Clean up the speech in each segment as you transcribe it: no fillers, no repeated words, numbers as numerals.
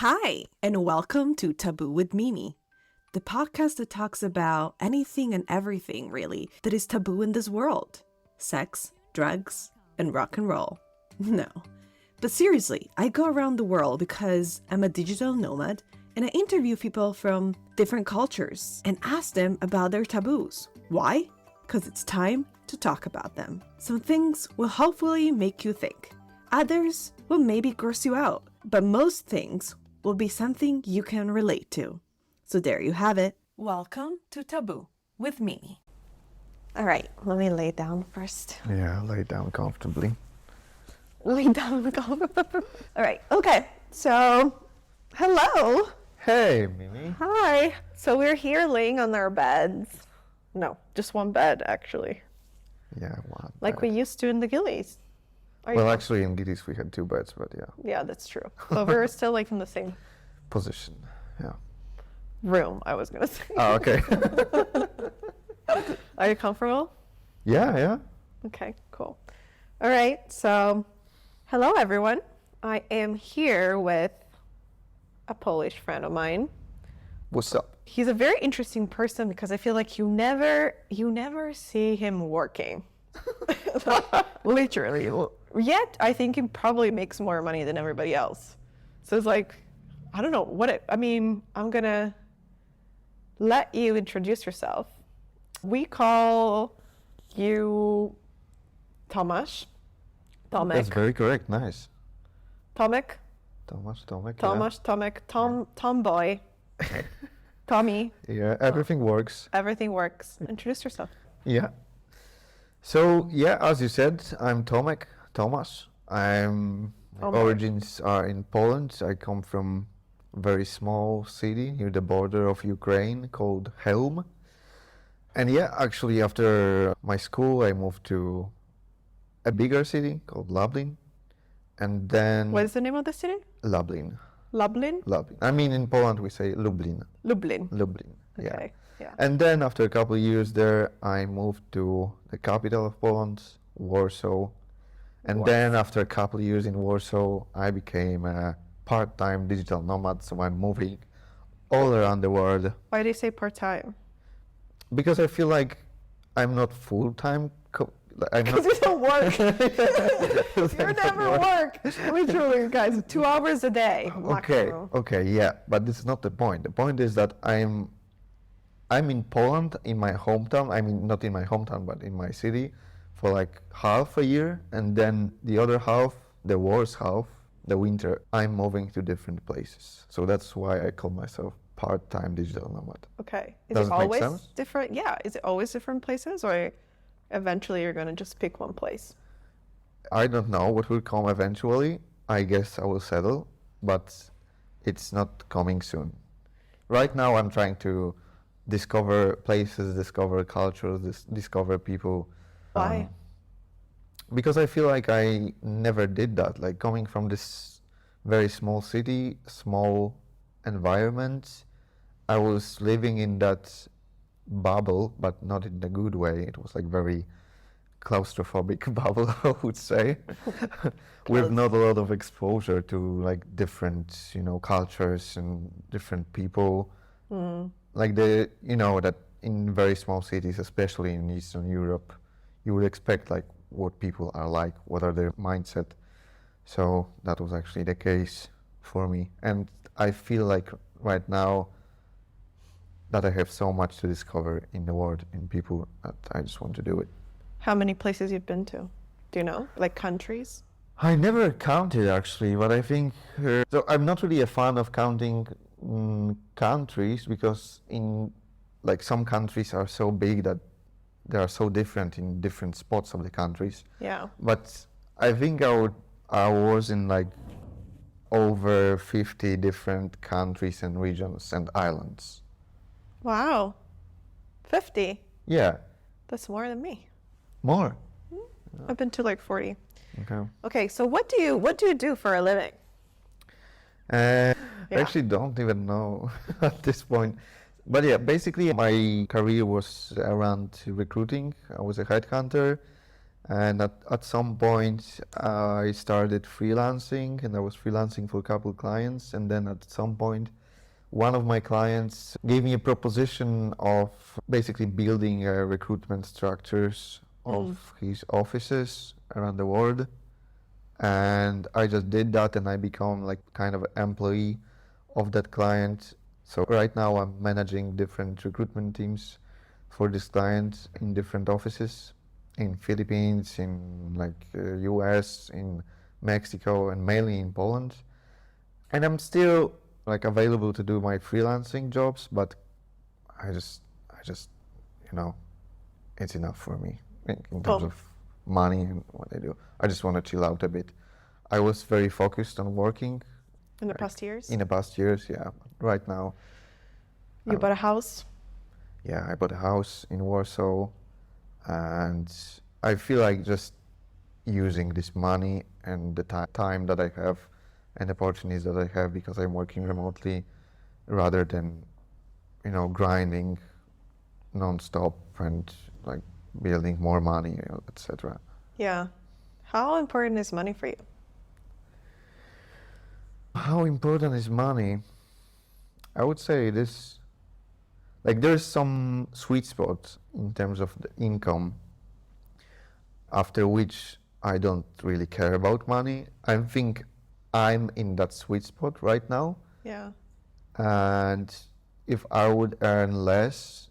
Hi, and welcome to Taboo with Mimi, the podcast that talks about anything and everything, really, that is taboo in this world. Sex, drugs, and rock and roll. No. But seriously, I go around the world because I'm a digital nomad and I interview people from different cultures and ask them about their taboos. Why? Because it's time to talk about them. Some things will hopefully make you think. Others will maybe gross you out. But most things will be something you can relate to. So there you have it. Welcome to Taboo with Mimi. All right, let me lay down first. Yeah, lay down comfortably. Lay down comfortably. All right, okay. So, hello. Hey, Mimi. Hi. So we're here laying on our beds. No, just one bed, actually. Yeah, one. Like we used to in the Gillies. Well, actually, in Giddies we had two beds, but yeah. Yeah, that's true. But we're still like in the same Position, yeah. room, I was going to say. Oh, okay. Are you comfortable? Yeah. Okay, cool. All right, so hello everyone. I am here with a Polish friend of mine. What's up? He's a very interesting person because I feel like you never see him working. Like, literally. Yet I think he probably makes more money than everybody else. So it's like, I don't know I'm gonna let you introduce yourself. We call you Tomasz. Tomek. That's very correct. Nice. Tomek. Tomasz. Tomboy. Tommy. Yeah, everything works. Everything works. Introduce yourself. Yeah. So, yeah, as you said, I'm Tomasz. My origins are in Poland. I come from a very small city near the border of Ukraine called Helm. And yeah, actually after my school, I moved to a bigger city called Lublin. And then... What is the name of the city? Lublin. Lublin? Lublin. I mean, in Poland we say Lublin. Lublin. Yeah. Okay. Yeah. And then after a couple of years there, I moved to the capital of Poland, Warsaw. And then after a couple of years in Warsaw, I became a part-time digital nomad. So I'm moving all around the world. Why do you say part-time? Because I feel like I'm not full-time. Because you don't work. You never work. Literally, guys, 2 hours a day. Maximum. Okay, yeah. But this is not the point. The point is that I'm in Poland, in my hometown. I mean, not in my hometown, but in my city for like half a year. And then the other half, the worst half, the winter, I'm moving to different places. So that's why I call myself part-time digital nomad. Okay. Does it make sense? Different? Yeah. Is it always different places, or eventually you're going to just pick one place? I don't know what will come eventually. I guess I will settle, but it's not coming soon. Right now I'm trying to discover places, discover cultures, discover people. Why? Because I feel like I never did that. Like coming from this very small city, small environment, I was living in that bubble, but not in a good way. It was like very claustrophobic bubble, I would say, with not a lot of exposure to like different, cultures and different people. Like that in very small cities, especially in Eastern Europe, you would expect like what people are like, what are their mindset. So that was actually the case for me. And I feel like right now that I have so much to discover in the world, in people, that I just want to do it. How many places you've been to? Do you know? Like countries? I never counted actually, but I think... so I'm not really a fan of counting countries, because in like some countries are so big that they are so different in different spots of the countries. Yeah. But I think I was in like over 50 different countries and regions and islands. Wow. 50? Yeah. That's more than me. More? I've been to like 40. Okay. Okay, so what do you do for a living? I actually don't even know at this point. But yeah, basically my career was around recruiting. I was a headhunter, And at some point, I started freelancing, and I was freelancing for a couple clients. And then at some point, one of my clients gave me a proposition of basically building recruitment structures of his offices around the world. And I just did that, and I become like kind of employee of that client. So right now I'm managing different recruitment teams for this client in different offices in Philippines, in like US, in Mexico, and mainly in Poland. And I'm still like available to do my freelancing jobs, but I just, you know, it's enough for me in terms Well, of money and what I do. I just want to chill out a bit. I was very focused on working in the like, past years, in the past years, yeah. Right now, you bought a house. yeah, I bought a house in Warsaw, and I feel like just using this money and the time that I have and opportunities that I have because I'm working remotely rather than, you know, grinding non-stop and like building more money, you know, etc. Yeah. How important is money for you? How important is money? I would say this, like there's some sweet spot in terms of the income after which I don't really care about money. I think I'm in that sweet spot right now. Yeah. And if I would earn less,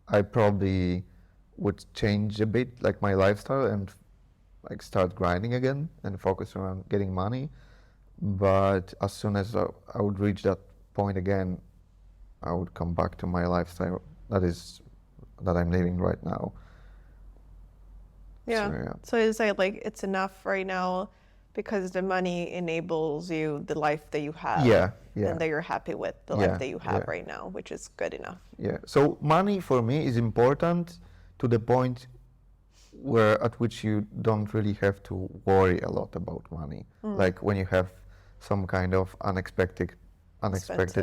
I probably would change a bit like my lifestyle and like start grinding again and focus around getting money. But as soon as I would reach that point again, I would come back to my lifestyle that I'm living right now. Yeah. So yeah. So is it like it's enough right now because the money enables you the life that you have Yeah, yeah, and that you're happy with the life yeah, that you have yeah, right now, which is good enough. yeah. So money for me is important to the point where at which you don't really have to worry a lot about money. Like when you have some kind of unexpected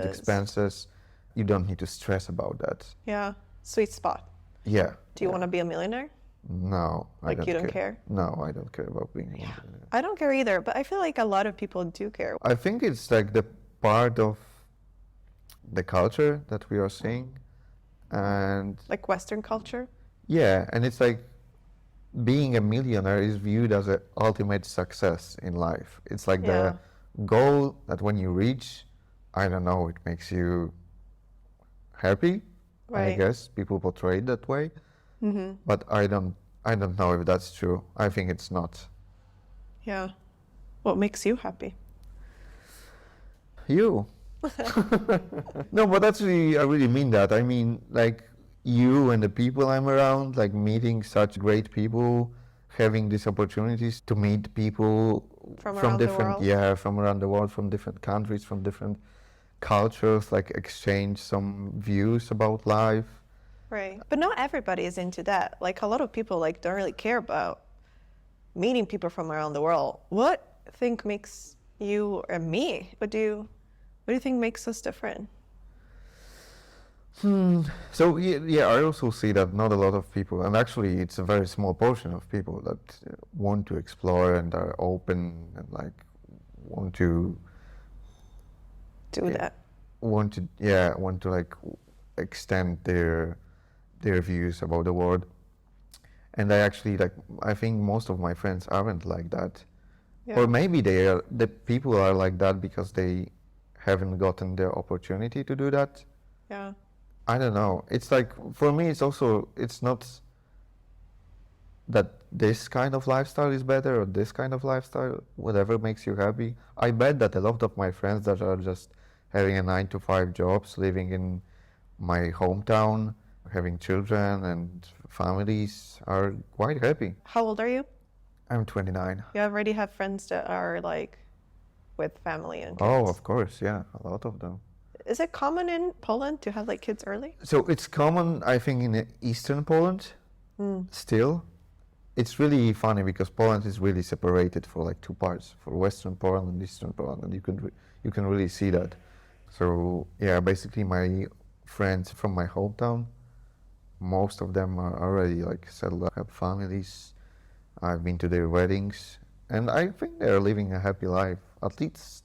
expenses, you don't need to stress about that. Yeah. Sweet spot. Yeah. Do you yeah. want to be a millionaire? No, I Like don't you don't care? No, I don't care about being a Yeah. millionaire. I don't care either, but I feel like a lot of people do care. I think it's like the part of the culture that we are seeing, and Like Western culture? yeah, and it's like being a millionaire is viewed as an ultimate success in life. It's like Yeah. the goal that when you reach, I don't know, it makes you happy. I Right. guess people portray it that way, but I don't know if that's true. I think it's not. Yeah. What makes you happy? You. No, but actually, I really mean that. I mean, like you and the people I'm around, like meeting such great people, having these opportunities to meet people From around the different, world? yeah, from around the world, from different countries, from different cultures, like exchange some views about life. Right. But not everybody is into that. Like a lot of people like don't really care about meeting people from around the world. What think makes you or me? What do you think makes us different? So yeah, I also see that not a lot of people, and actually it's a very small portion of people that want to explore and are open and like want to Do yeah, that. want to like extend their views about the world. And I actually like I think most of my friends aren't like that. Yeah. Or maybe the people are like that because they haven't gotten the opportunity to do that. Yeah. I don't know. It's like for me it's not that this kind of lifestyle is better or this kind of lifestyle, whatever makes you happy. I bet that a lot of my friends that are just having a 9 to 5 jobs, living in my hometown, having children and families are quite happy. How old are you? I'm 29. You already have friends that are like with family and kids. Oh, of course, yeah, a lot of them. Is it common in Poland to have like kids early? So it's common, I think, in eastern Poland still. It's really funny because Poland is really separated for like 2 parts, for Western Poland and Eastern Poland, and you can really see that. So yeah, basically my friends from my hometown most of them are already like settled up, have families. I've been to their weddings, and I think they're living a happy life. At least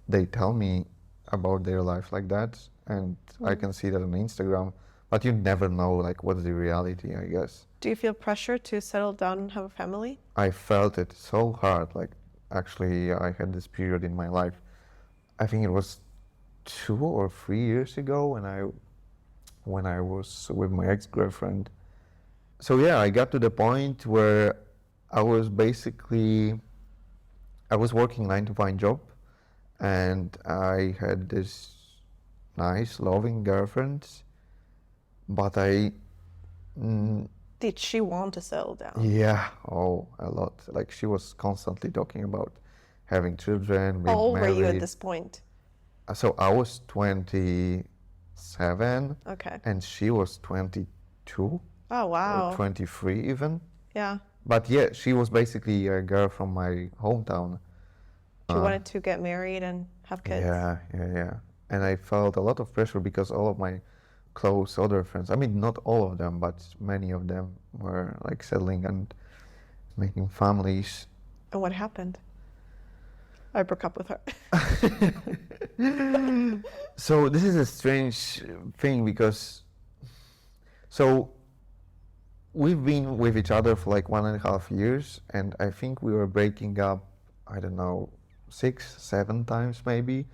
they tell me about their life like that, and I can see that on Instagram. But you never know like what's the reality, I guess. Do you feel pressure to settle down and have a family? I felt it so hard. Like actually, I had this period in my life. I think it was 2 or 3 years ago when I was with my ex-girlfriend. So yeah, I got to the point where I was basically I was working 9 to 5 job, and I had this nice, loving girlfriend, but Did she want to settle down? yeah, oh, a lot. Like she was constantly talking about having children, How being old were you at married. this point? So I was 27, Okay. and she was 22 Oh, or wow. 23 even. Yeah. But yeah, she was basically a girl from my hometown. She wanted to get married and have kids. Yeah. And I felt a lot of pressure because all of my close other friends, I mean, not all of them, but many of them were like settling and making families. And what happened? I broke up with her. So this is a strange thing because, so we've been with each other for like 1.5 years, and I think we were breaking up, I don't know, 6, 7 times maybe.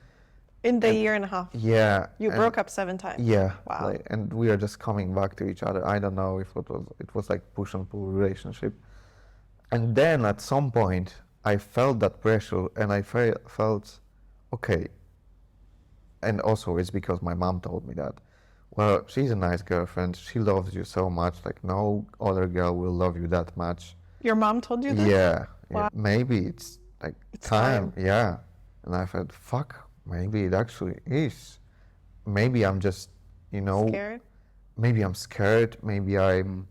In the year and a half. Yeah. You and- broke up 7 times. Yeah. Wow. Like, and we are just coming back to each other. I don't know if it was like push and pull relationship. And then at some point I felt that pressure, and I felt okay. And also it's because my mom told me that. Well, she's a nice girlfriend. She loves you so much. Like no other girl will love you that much. Your mom told you that? Yeah. Wow. Maybe it's like It's time. time. Yeah. And I felt, fuck, maybe it actually is. Maybe I'm just, Scared? maybe I'm scared. Maybe I'm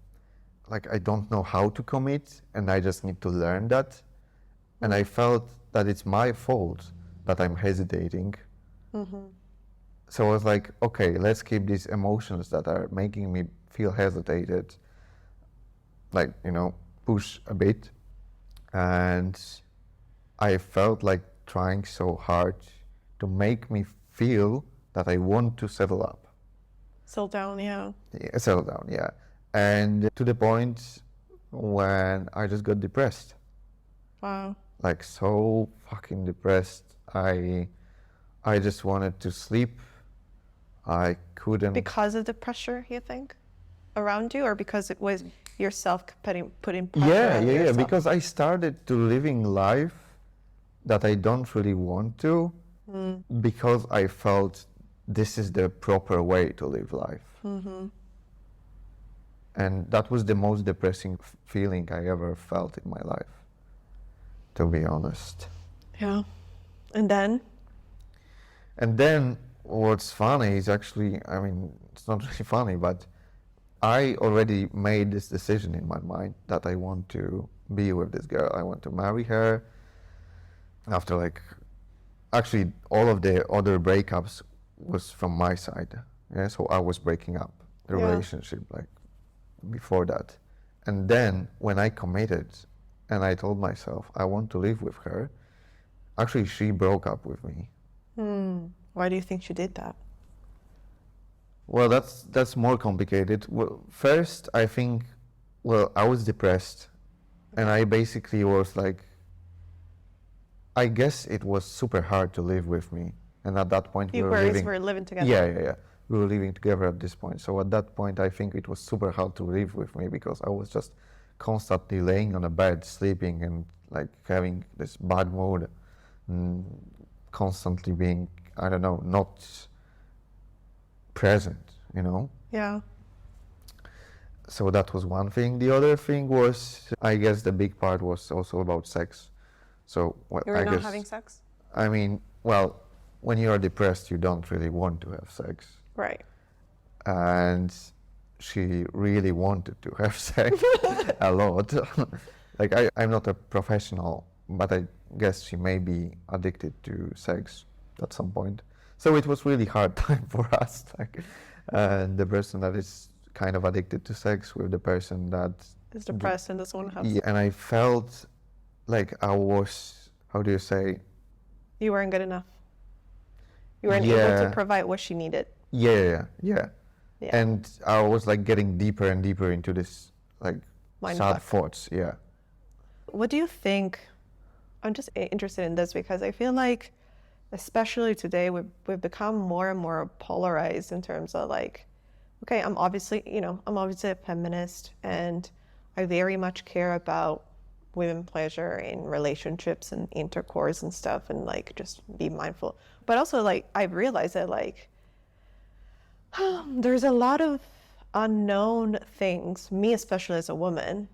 like, I don't know how to commit, and I just need to learn that. And I felt that it's my fault that I'm hesitating. So I was like, okay, let's keep these emotions that are making me feel hesitated, like, push a bit. And I felt like trying so hard to make me feel that I want to settle up. Settle down, yeah. Yeah, settle down, yeah. And to the point when I just got depressed. Wow. Like so fucking depressed. I just wanted to sleep. I couldn't. Because of the pressure, you think, around you, or because it was yourself putting pressure Yeah, on yeah, yourself? because I started to living life that I don't really want to, because I felt this is the proper way to live life. And that was the most depressing feeling I ever felt in my life, to be honest. Yeah. And then? And then what's funny is actually, I mean, it's not really funny, but I already made this decision in my mind that I want to be with this girl. I want to marry her. After actually all of the other breakups was from my side. Yeah, so I was breaking up the Yeah. relationship like before that. And then when I committed and I told myself I want to live with her, actually she broke up with me. Why do you think she did that? Well, that's more complicated. Well, first, I think, I was depressed, and I basically was like, I guess it was super hard to live with me, and at that point You we were guys living. were living together. Yeah. We were living together at this point. So at that point, I think it was super hard to live with me because I was just constantly laying on a bed, sleeping, and like having this bad mood, and constantly being, I don't know, not present, Yeah. So that was one thing. The other thing was, I guess the big part was also about sex. So You were I not guess, having sex? I mean, when you are depressed, you don't really want to have sex. Right. And she really wanted to have sex a lot. Like I'm not a professional, but I guess she may be addicted to sex at some point. So it was really hard time for us. And the person that is kind of addicted to sex with the person that Is depressed and doesn't want to have yeah, and I felt like I was, how do you say? You weren't good enough. You weren't able to Yeah, provide what she needed. yeah, yeah. Yeah. And I was like getting deeper and deeper into this like Mind sad fuck. thoughts. Yeah. What do you think? I'm just interested in this because I feel like, especially today, we've become more and more polarized in terms of like, okay, I'm obviously a feminist and I very much care about women pleasure in relationships and intercourse and stuff and like just be mindful. But also like I've realized that like there's a lot of unknown things, me especially as a woman,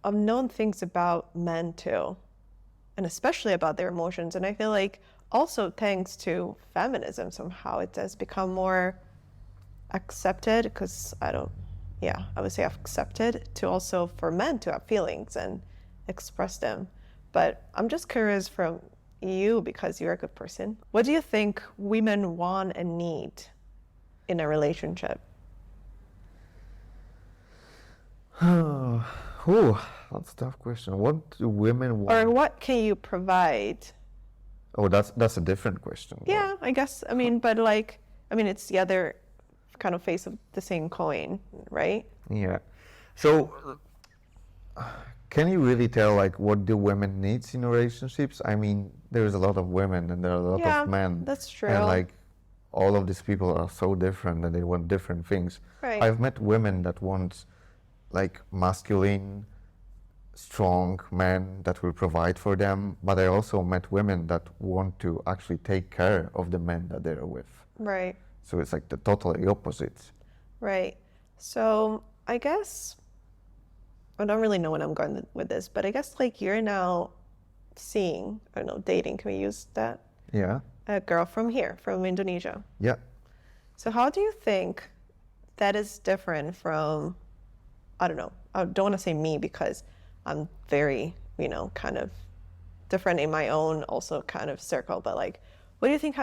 unknown things about men too, and especially about their emotions. And I feel like also thanks to feminism, somehow it has become more accepted because I would say accepted to also for men to have feelings and express them. But I'm just curious from you, because you're a good person, what do you think women want and need in a relationship? Oh, that's a tough question. What do women want? Or what can you provide? Oh, that's a different question. though. Yeah, I guess, I mean, but like, I mean, it's the other kind of face of the same coin, right? Yeah. So, can you really tell like what do women needs in relationships? I mean, there's a lot of women and there are a lot Yeah, of men. that's true. And like all of these people are so different and they want different things. Right. I've met women that want like masculine, strong men that will provide for them, but I also met women that want to actually take care of the men that they're with. Right. So it's like the totally opposite. Right. So I guess I don't really know when I'm going with this, but I guess like you're now seeing, I don't know, dating, can we use that? Yeah. A girl from here, from Indonesia. Yeah. So how do you think that is different from, I don't know, I don't want to say me because I'm very, kind of different in my own also kind of circle, but like, what do you think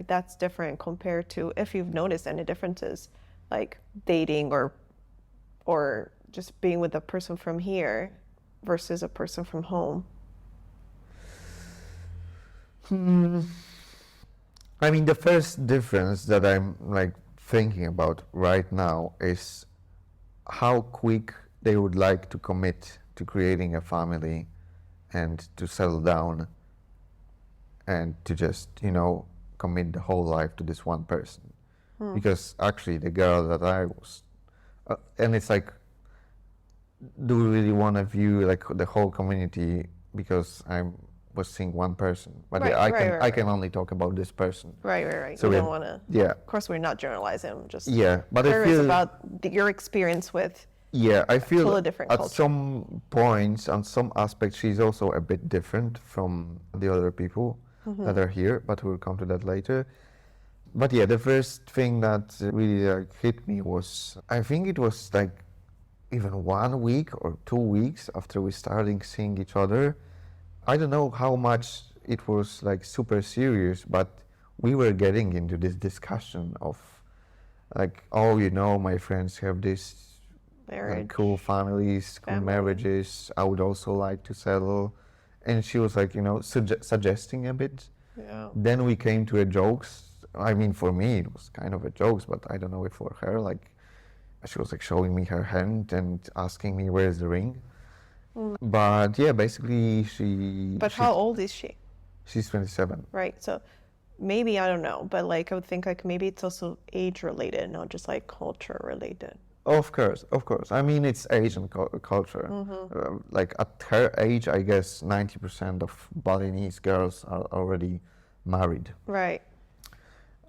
that's different compared to, if you've noticed any differences, like dating or just being with a person from here versus a person from home? I mean, the first difference that I'm like thinking about right now is how quick they would like to commit to creating a family and to settle down and to just, commit the whole life to this one person. Because actually the girl that I was, and it's like, do we really want to view like the whole community because I was seeing one person? But Right, yeah, I right. can only talk about this person. Right. So We we don't have- want to, Yeah, of course, we're not generalizing, just yeah. But I curious feel about your experience with, yeah, I feel totally different at culture. some points, on some aspects, she's also a bit different from the other people that are here. But we'll come to that later. But yeah, the first thing that really hit me was, I think it was like even 1 week or 2 weeks after we started seeing each other. I don't know how much it was like super serious, but we were getting into this discussion of like, oh, my friends have this marriage. like cool families, cool family. marriages. I would also like to settle. And she was like, suggesting a bit. Yeah. Then we came to a jokes. I mean, for me, it was kind of a jokes, but I don't know if for her, like, she was like showing me her hand and asking me where's the ring. But yeah, basically But how old is she? she's 27. Right. So maybe, I don't know, but like I would think like maybe it's also age related, not just like culture related. Of course. I mean, it's Asian culture. Like at her age, I guess 90% of Balinese girls are already married. Right.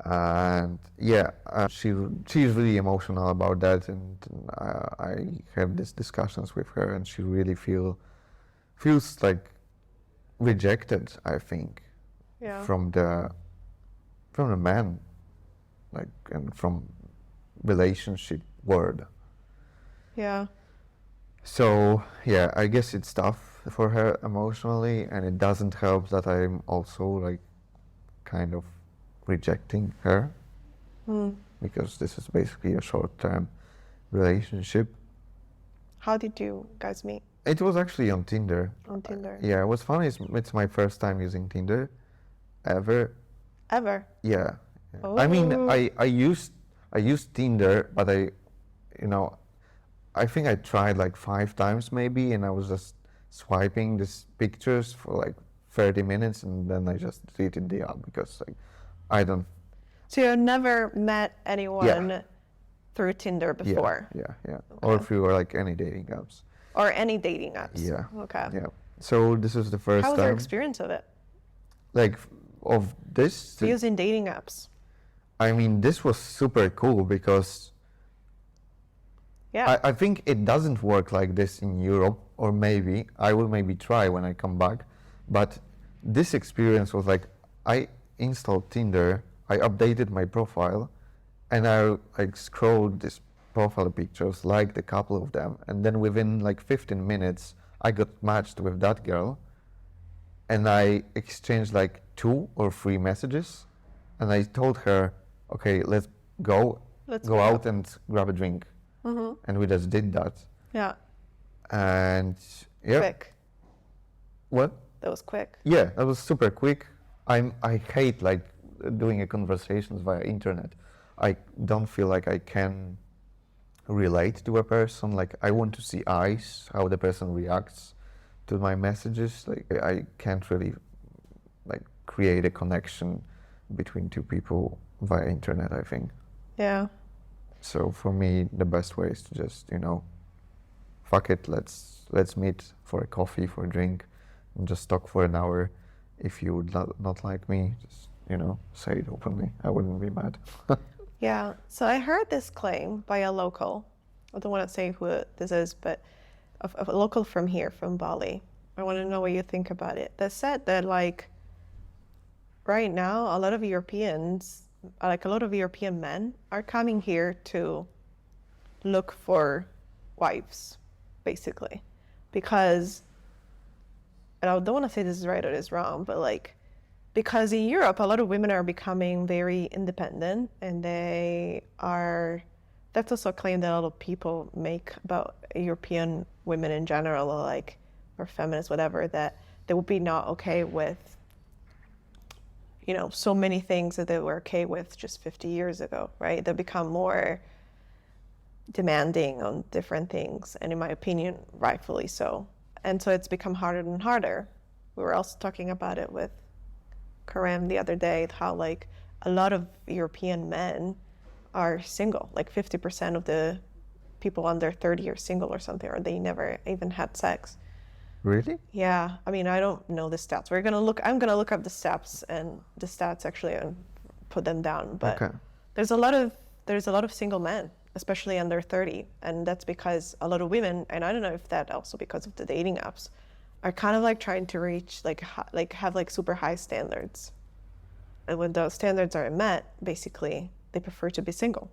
And yeah, she's really emotional about that, and I have these discussions with her, and she really feels like rejected, I think, Yeah. from the man, like, and from relationship world. Yeah. So yeah, I guess it's tough for her emotionally, and it doesn't help that I'm also like kind of rejecting her because this is basically a short-term relationship. How did you guys meet? It was actually on Tinder. On Tinder? Yeah, what's funny is it's my first time using Tinder ever. Ever? Yeah. I mean, Oh. I used Tinder, but I think I tried like 5 times maybe, and I was just swiping these pictures for like 30 minutes, and then I just deleted the app because like I don't. So you never met anyone through Tinder Yeah, before? yeah. Or through like any dating apps. Or any dating apps? Yeah. Okay. Yeah. So this is the first How was your time. experience of it? Like of this. Using dating apps? I mean, this was super cool because Yeah. I think it doesn't work like this in Europe, or maybe I will maybe try when I come back. But this experience was like, I installed Tinder, I updated my profile, and I like scrolled these profile pictures, liked a couple of them, and then within like 15 minutes, I got matched with that girl, and I exchanged like 2 or 3 messages, and I told her, okay, let's go Let's out and grab a drink. Mm-hmm. And we just did that. Yeah. And yeah. Quick. What? That was quick. Yeah, that was super quick. I hate like doing a conversations via internet. I don't feel like I can relate to a person. Like I want to see eyes, how the person reacts to my messages. Like I can't really like create a connection between 2 people via internet, I think. Yeah. So for me, the best way is to just, fuck it, let's meet for a coffee, for a drink, and just talk for an hour. If you would not like me, just, say it openly. I wouldn't be mad. Yeah. So I heard this claim by a local. I don't want to say who this is, but a local from here, from Bali. I want to know what you think about it. That said that like right now, a lot of European men are coming here to look for wives, basically. Because, and I don't want to say this is right or this is wrong, but like, because in Europe, a lot of women are becoming very independent, and that's also a claim that a lot of people make about European women in general, like, or feminists, whatever, that they would be not okay with so many things that they were okay with just 50 years ago, right? They become more demanding on different things, and in my opinion, rightfully so. And so it's become harder and harder. We were also talking about it with Karam the other day, how like a lot of European men are single, like 50% of the people under 30 are single or something, or they never even had sex. Really? Yeah, I mean, I don't know the stats. I'm gonna look up the stats actually and put them down. But Okay. there's a lot of single men, especially under 30, and that's because a lot of women, and I don't know if that also because of the dating apps, are kind of like trying to reach have like super high standards, and when those standards are met, basically they prefer to be single.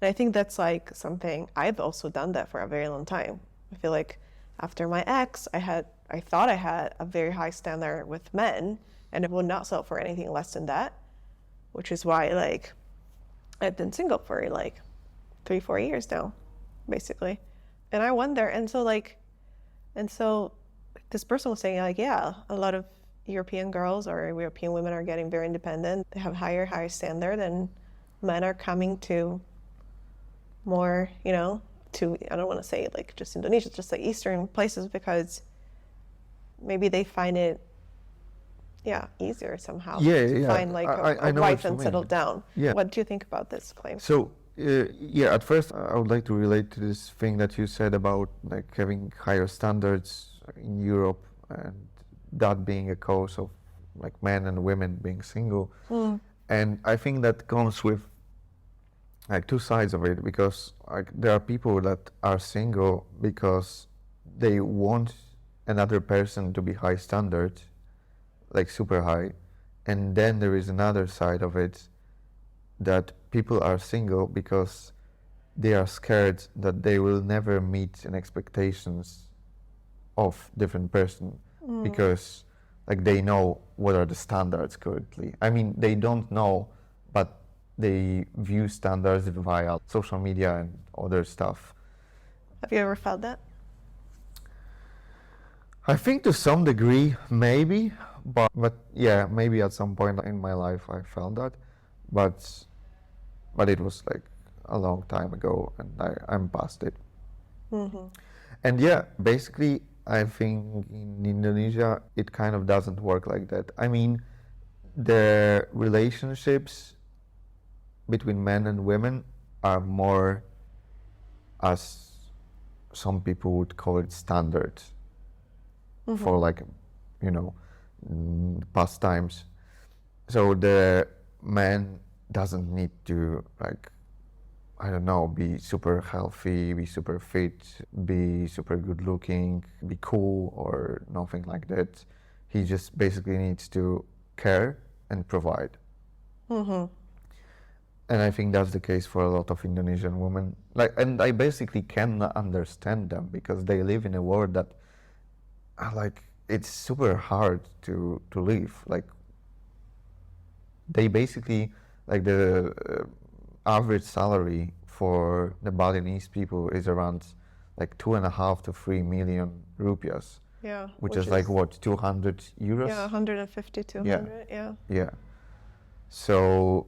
And I think that's like something I've also done that for a very long time. I feel like after my ex, I thought I had a very high standard with men, and I would not settle for anything less than that, which is why like I've been single for like 3-4 years now, basically. And I wonder, and so this person was saying like, yeah, a lot of European girls or European women are getting very independent. They have higher standard, and men are coming to more, to, I don't want to say like just Indonesia, just like Eastern places, because maybe they find it, easier somehow to find like I a know wife what you and settle mean. down. Yeah. What do you think about this claim? So, at first I would like to relate to this thing that you said about like having higher standards in Europe, and that being a cause of like men and women being single. And I think that comes with like 2 sides of it, because like there are people that are single because they want another person to be high standard, like super high, and then there is another side of it, that people are single because they are scared that they will never meet an expectations of different person, because like they know what are the standards currently. I mean, they don't know, but they view standards via social media and other stuff. Have you ever felt that? I think to some degree, maybe, but yeah, maybe at some point in my life I felt that, but it was like a long time ago, and I'm past it. Mm-hmm. And yeah, basically, I think in Indonesia it kind of doesn't work like that. I mean, the relationships between men and women are more, as some people would call it, standard for like, you know, past times. So the man doesn't need to, like, I don't know, be super healthy, be super fit, be super good looking, be cool, or nothing like that. He just basically needs to care and provide. Mm-hmm. And I think that's the case for a lot of Indonesian women. Like, and I basically can understand them because they live in a world that, like, it's super hard to live. Like, they basically, like, the average salary for the Balinese people is around like 2.5 to 3 million rupiahs, Yeah. which is like what, 200 euros? Yeah, 150, 200, yeah. Yeah. So,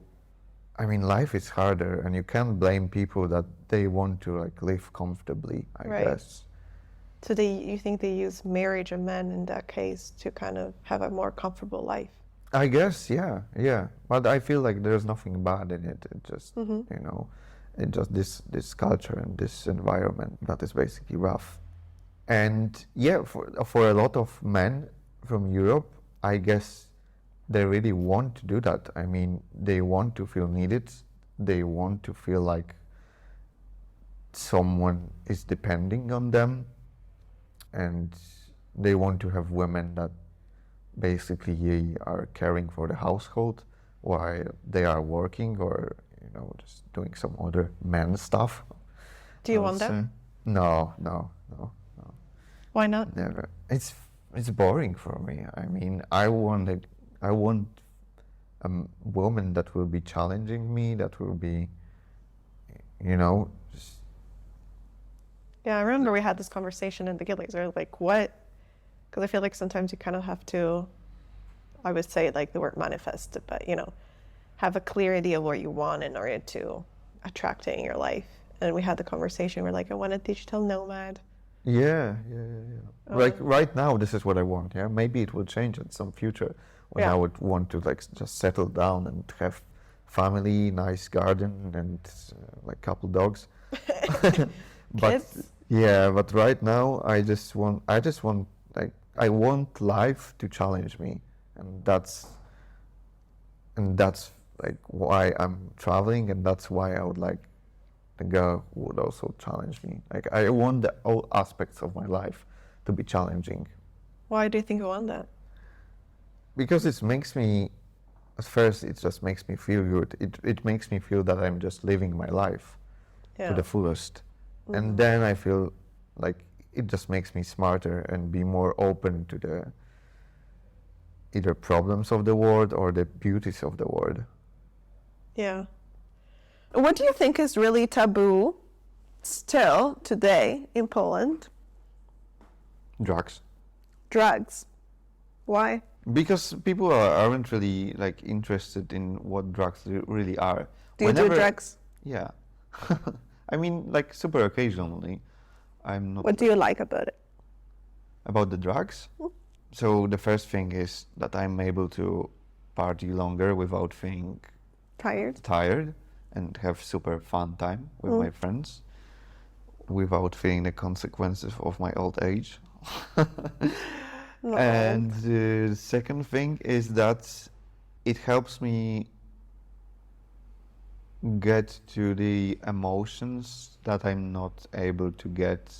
I mean, life is harder, and you can't blame people that they want to like live comfortably, I Right. guess. So you think they use marriage and men in that case to kind of have a more comfortable life? I guess, yeah, yeah. But I feel like there's nothing bad in it. It just, you know, it just this culture and this environment that is basically rough. And yeah, for a lot of men from Europe, I guess they really want to do that. I mean, they want to feel needed. They want to feel like someone is depending on them, and they want to have women that basically are caring for the household while they are working, or, you know, just doing some other man stuff. Do you I would want that? say. No. Why not? Never. It's boring for me. I mean, I want a woman that will be challenging me, that will be, you know, just, Yeah, I remember we had this conversation in the Gillies. We were like, what? Because I feel like sometimes you kind of have to, I would say like the word manifest, but, you know, have a clear idea of what you want in order to attract it in your life. And we had the conversation. We're like, I want a digital nomad. yeah. Like right now, this is what I want. Yeah, maybe it will change in some future when Yeah. I would want to like just settle down and have family, nice garden, and like couple dogs. But Kids? yeah, but right now I just want like, I want life to challenge me, and that's like why I'm traveling, and that's why I would like the girl who would also challenge me. Like, I want all aspects of my life to be challenging, Why do you think you want that? because it makes me, at first it just makes me feel good. It makes me feel that I'm just living my life Yeah. to the fullest. And then I feel like it just makes me smarter and be more open to the either problems of the world or the beauties of the world. Yeah. What do you think is really taboo still today in Poland? Drugs. Drugs. Why? Because people aren't really like interested in what drugs really are. Do you do drugs? Yeah. I mean, like, super occasionally. I'm not What do you like about it? about the drugs. So the first thing is that I'm able to party longer without feeling Tired? and have super fun time with my friends without feeling the consequences of my old age. Not And the second thing is that it helps me get to the emotions that I'm not able to get,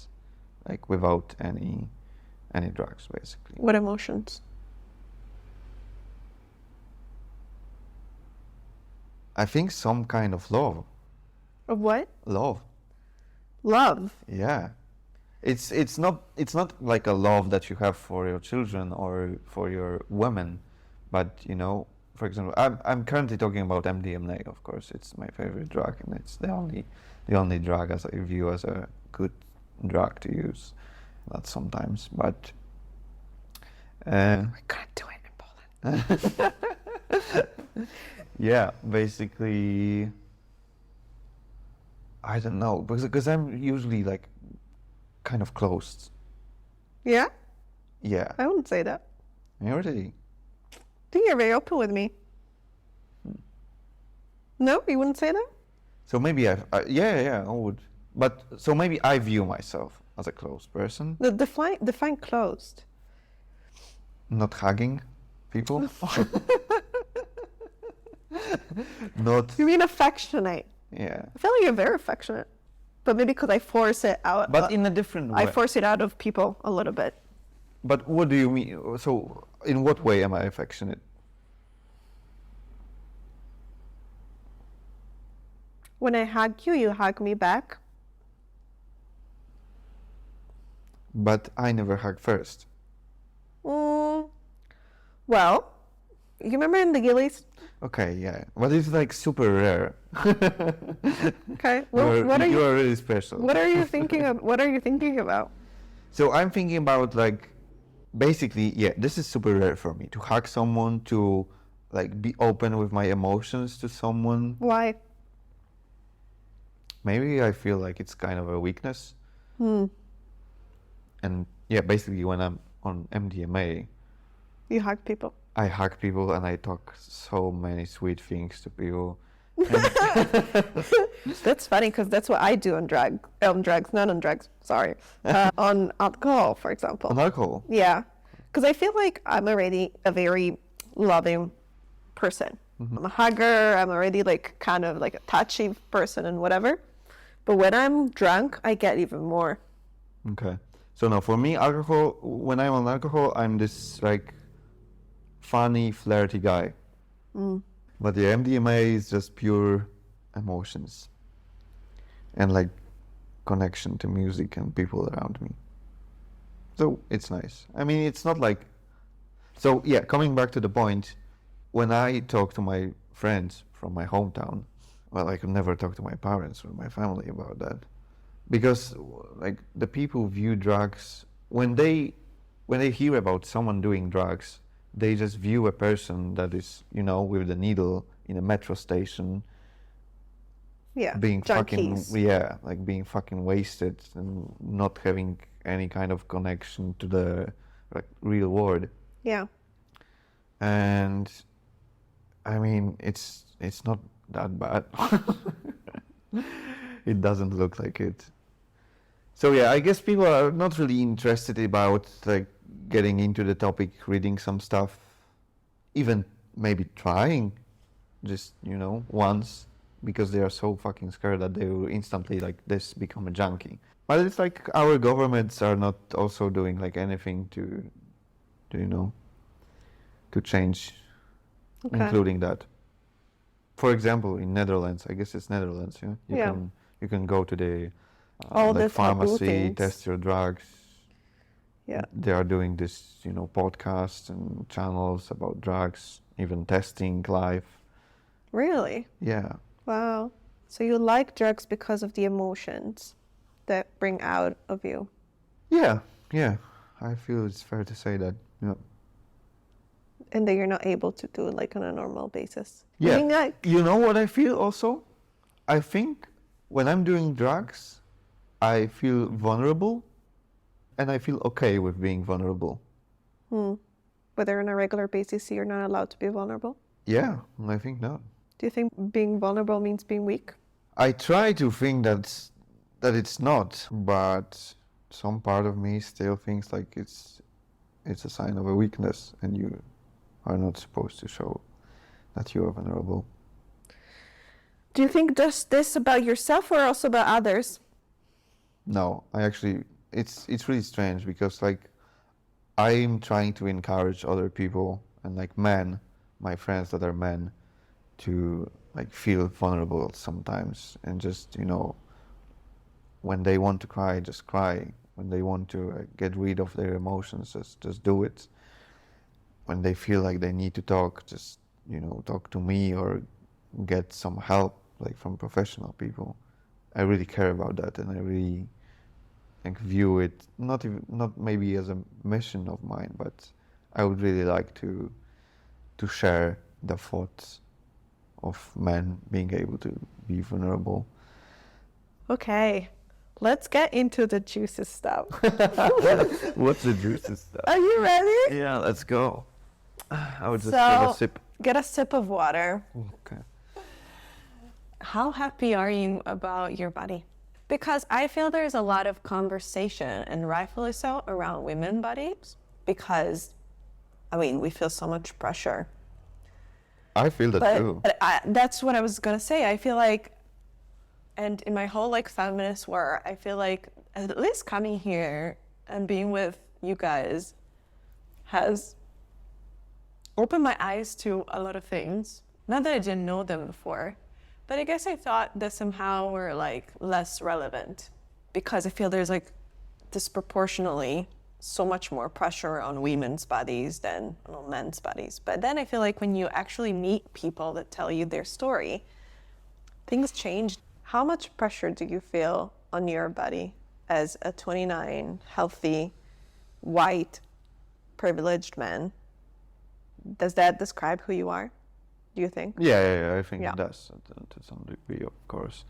like, without any drugs, basically. What emotions? I think some kind of love. Of what? Love. Love. Yeah. It's not like a love that you have for your children or for your women, but, you know, for example, I'm currently talking about MDMA, of course. It's my favorite drug, and it's the only drug as I view as a good drug to use. Not sometimes, but I can't do it in Poland. yeah, basically, I don't know, because I'm usually like kind of closed. Yeah? Yeah, I wouldn't say that. already. I think you're very open with me. No, you wouldn't say that? So maybe yeah, I would. But so maybe I view myself as a closed person, Define closed. not hugging people, not You mean affectionate? yeah, I feel like you're very affectionate, but maybe because I force it out. but in a different way. I force it out of people a little bit. But what do you mean? So in what way am I affectionate? When I hug you, you hug me back. But I never hug first. Mm, well, you remember in the Gillies? Okay, yeah, but it's like super rare. Okay. Well, you are really special. What are you thinking of? What are you thinking about? So I'm thinking about like, basically, yeah, this is super rare for me to hug someone, to like be open with my emotions to someone. Why? Maybe I feel like it's kind of a weakness. Hmm. And yeah, basically when I'm on MDMA, You hug people. I hug people and I talk so many sweet things to people. That's funny because that's what I do on not on drugs. Sorry, on alcohol, for example. On alcohol. Yeah, because I feel like I'm already a very loving person. Mm-hmm. I'm a hugger. I'm already like kind of like a touchy person and whatever. But when I'm drunk, I get even more. Okay. So no, for me, alcohol, when I'm on alcohol, I'm this like funny, flirty guy. Mm. But the MDMA is just pure emotions and like connection to music and people around me. So it's nice. I mean, it's not like... So yeah, coming back to the point, when I talk to my friends from my hometown, well, I could never talk to my parents or my family about that. Because like the people view drugs, when they hear about someone doing drugs, they just view a person that is, you know, with the needle in a metro station, Yeah, being junkies. being fucking wasted and not having any kind of connection to the like real world. Yeah. And I mean, it's not that bad. It doesn't look like it. So yeah, I guess people are not really interested about like getting into the topic, reading some stuff, even maybe trying just, you know, once, because they are so fucking scared that they will instantly like this become a junkie. But it's like our governments are not also doing like anything to you know, to change, Okay. including that. For example, in Netherlands, I guess it's Netherlands, yeah? Yeah. You can go to the All like the taboo pharmacy, things. test your drugs. Yeah. They are doing this, you know, podcasts and channels about drugs, even testing live. Really? Yeah. Wow. So you like drugs because of the emotions that bring out of you. Yeah, yeah. I feel it's fair to say that. Yeah. And that you're not able to do it like on a normal basis. Yeah. I mean, like, You know what I feel also? I think when I'm doing drugs, I feel vulnerable and I feel okay with being vulnerable. whether on a regular basis you're not allowed to be vulnerable. Yeah, I think not. Do you think being vulnerable means being weak? I try to think that it's not, but some part of me still thinks like it's a sign of a weakness and you are not supposed to show that you are vulnerable. Do you think just this about yourself or also about others? No, I actually, it's really strange because like I'm trying to encourage other people and like men, my friends that are men, to like feel vulnerable sometimes and just, you know, when they want to cry, just cry. When they want to get rid of their emotions, just do it. When they feel like they need to talk, just, you know, talk to me or get some help like from professional people. I really care about that and I really like view it not maybe as a mission of mine, but I would really like to share the thoughts of men being able to be vulnerable. Okay, let's get into the juicy stuff. What's the juicy stuff? Are you ready? Yeah, let's go. I would just take a sip. Get a sip of water. Okay. How happy are you about your body? Because I feel there's a lot of conversation, and rightfully so, around women bodies, because, I mean, we feel so much pressure. I feel that too. But that's what I was gonna say. I feel like, and in my whole like feminist work, I feel like at least coming here and being with you guys has opened my eyes to a lot of things. Not that I didn't know them before, but I guess I thought that somehow were like less relevant, because I feel there's like disproportionately so much more pressure on women's bodies than on men's bodies. But then I feel like when you actually meet people that tell you their story, things change. How much pressure do you feel on your body as a 29, healthy, white, privileged man? Does that describe who you are, do you think? Yeah, I think Yeah. it does to some degree, of course.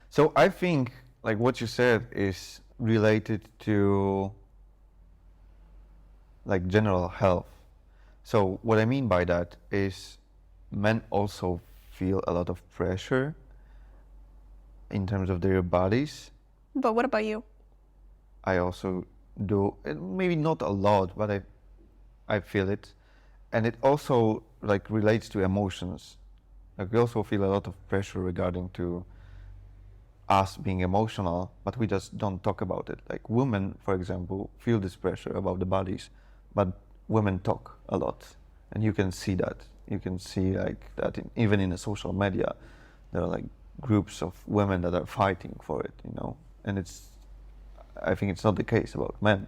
So I think like what you said is related to like general health. So what I mean by that is men also feel a lot of pressure in terms of their bodies. But what about you? I also do, maybe not a lot, but I feel it. And it also like relates to emotions. Like we also feel a lot of pressure regarding to us being emotional, but we just don't talk about it. Like women, for example, feel this pressure about the bodies, but women talk a lot, and you can see that. You can see like that even in the social media, there are like groups of women that are fighting for it, you know. And I think it's not the case about men.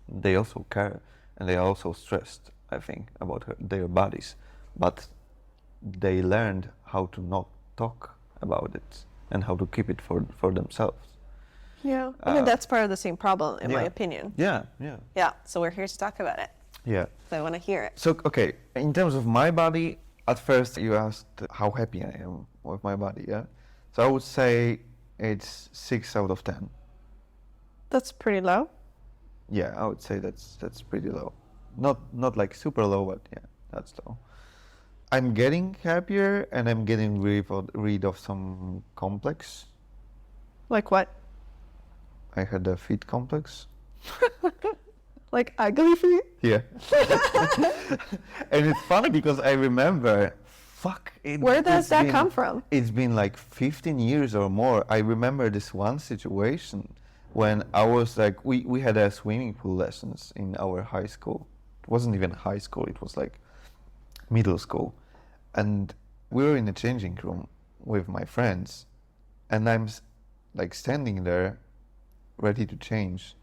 They also care, and they are also stressed, I think, about their bodies, but they learned how to not talk about it and how to keep it for themselves. Yeah, I mean, that's part of the same problem, in my yeah. opinion. Yeah. Yeah, so we're here to talk about it. Yeah. So I want to hear it. So, okay, in terms of my body, at first you asked how happy I am with my body, yeah? So I would say it's 6 out of 10. That's pretty low. Yeah, I would say that's pretty low. Not like super low, but yeah, that's low. I'm getting happier, and I'm getting rid of some complex. Like what? I had a feet complex. Like ugly feet? Yeah. And it's funny because I remember, Where does that come from? It's been like 15 years or more. I remember this one situation when I was like, we had a swimming pool lessons in our high school. It wasn't even high school, it was like middle school. And we were in the changing room with my friends, and I'm like standing there ready to change.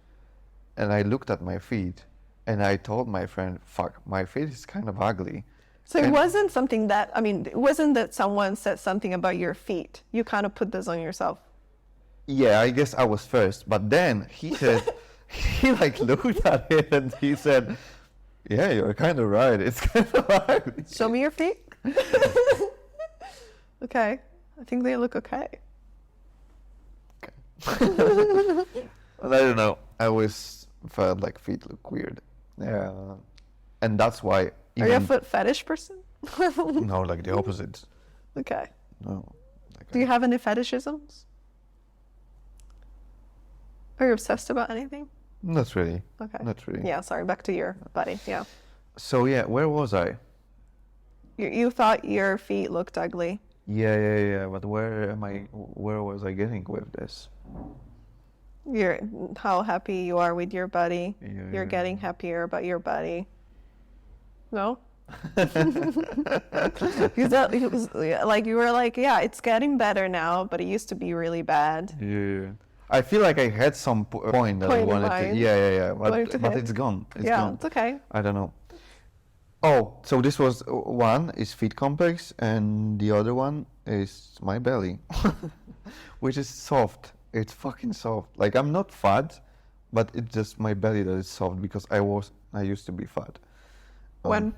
And I looked at my feet, and I told my friend, fuck, my feet is kind of ugly. So it And- wasn't something that, I mean, it wasn't that someone said something about your feet. You kind of put this on yourself. Yeah, I guess I was first. But then he said, he like looked at it and he said, yeah, you're kind of right. It's kind of ugly. Show me your feet. Okay. I think they look okay. But I don't know. I always felt like feet look weird. Yeah. And that's why Are you a foot fetish person? No, like the opposite. Okay. No. Like Do you have any fetishisms? Are you obsessed about anything? Not really. Okay. Not really. Yeah, sorry, back to your body. Yeah. So yeah, where was I? You thought your feet looked ugly. Yeah. But where was I getting with this? How happy you are with your body. Yeah. You're getting happier about your body. No? Like you were like, yeah, it's getting better now, but it used to be really bad. Yeah. I feel like I had some point that I Point in wanted to. mind. Yeah. Wanted to But hit. it's gone. It's Yeah, gone. it's okay. I don't know. Oh, so this was one is feet complex, and the other one is my belly, which is soft. It's fucking soft. Like I'm not fat, but it's just my belly that is soft because I used to be fat. When?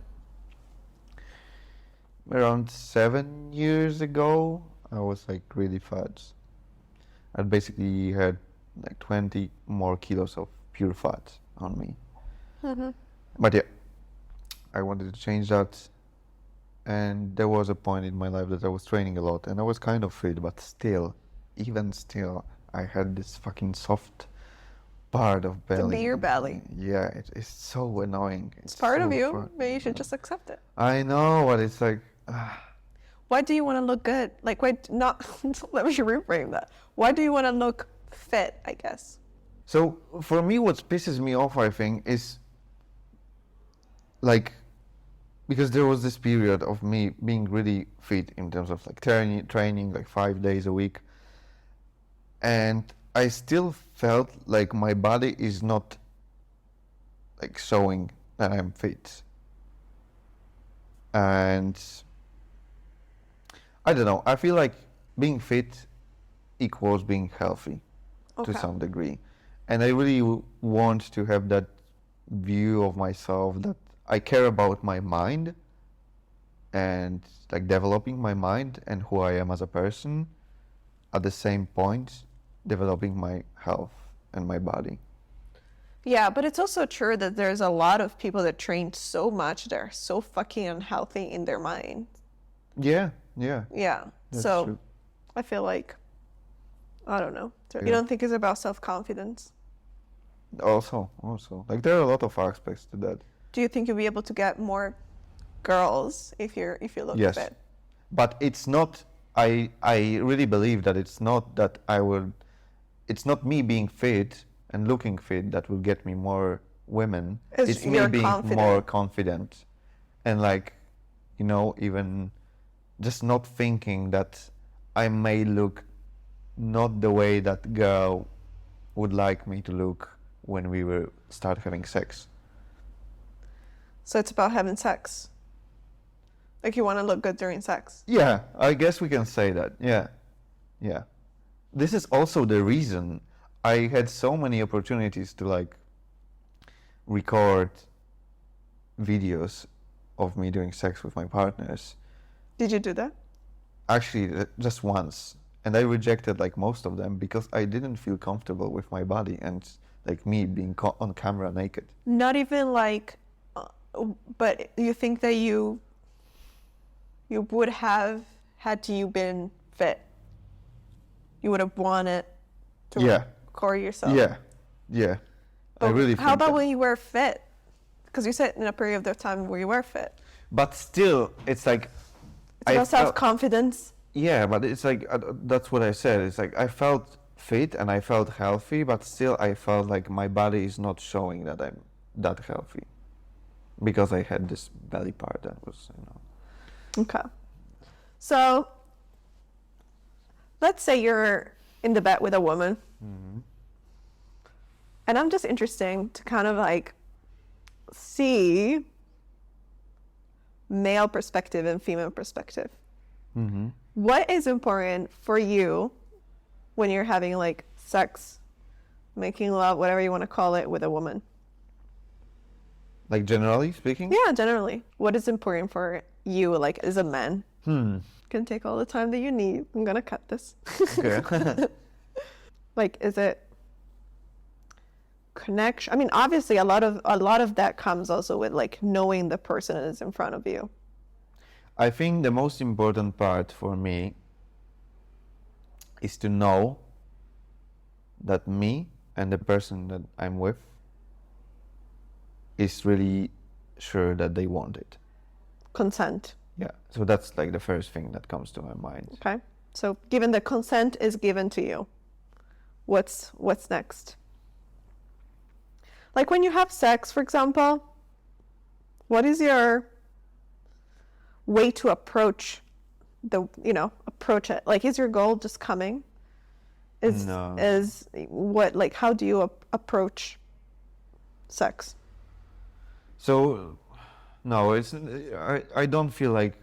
Around 7 years ago, I was like really fat. I basically had like 20 more kilos of pure fat on me. But yeah, I wanted to change that. And there was a point in my life that I was training a lot and I was kind of fit, but still, even still, I had this fucking soft part of The belly. beer belly. Yeah, it's so annoying. It's part of so you. fucking Maybe you should annoying. just accept it. I know, but it's like, Why do you want to look good? Like, why not? Let me reframe that. Why do you want to look fit, I guess? So for me, what pisses me off, I think, is like because there was this period of me being really fit in terms of like training like 5 days a week, and I still felt like my body is not like showing that I'm fit, and I don't know. I feel like being fit equals being healthy to some degree, and I really want to have that view of myself that I care about my mind and like developing my mind and who I am as a person, at the same point developing my health and my body. Yeah, but it's also true that there's a lot of people that train so much, they're so fucking unhealthy in their mind. Yeah. Yeah. That's So true. I feel like, I don't know. You Yeah. don't think it's about self-confidence? Also, like there are a lot of aspects to that. Do you think you'll be able to get more girls if you look Yes. fit? But it's not, I really believe that it's not that it's not me being fit and looking fit that will get me more women. It's me you're being confident. more confident and like, even just not thinking that I may look not the way that girl would like me to look when we will start having sex. So it's about having sex. Like you want to look good during sex. Yeah, I guess we can say that. Yeah. This is also the reason I had so many opportunities to like record videos of me doing sex with my partners. Did you do that? Actually, just once. And I rejected like most of them because I didn't feel comfortable with my body and like me being on camera naked. Not even like, but you think that you would have had you been fit? You would have wanted to record yourself? Yeah. But I really how think about that. when you were fit? Because you said in a period of time where you were fit. But still, it's like... It's about self-confidence. Yeah, but it's like, that's what I said. It's like I felt fit and I felt healthy, but still I felt like my body is not showing that I'm that healthy. Because I had this belly part that was, Okay. So, let's say you're in the bed with a woman. Mm-hmm. And I'm just interested to kind of like see male perspective and female perspective. Mm-hmm. What is important for you when you're having like sex, making love, whatever you want to call it, with a woman? Like generally speaking? Yeah, generally. What is important for you, like as a man? Can take all the time that you need. I'm gonna cut this. Okay. Like, is it connection? I mean, obviously, a lot of that comes also with like knowing the person that is in front of you. I think the most important part for me is to know that me and the person that I'm with is really sure that they want it. Consent. Yeah, so that's like the first thing that comes to my mind. Okay. So given the consent is given to you, what's next? Like when you have sex, for example, what is your way to approach approach it? Like, is your goal just coming? No. Is what, like, how do you approach sex? So, no, I don't feel like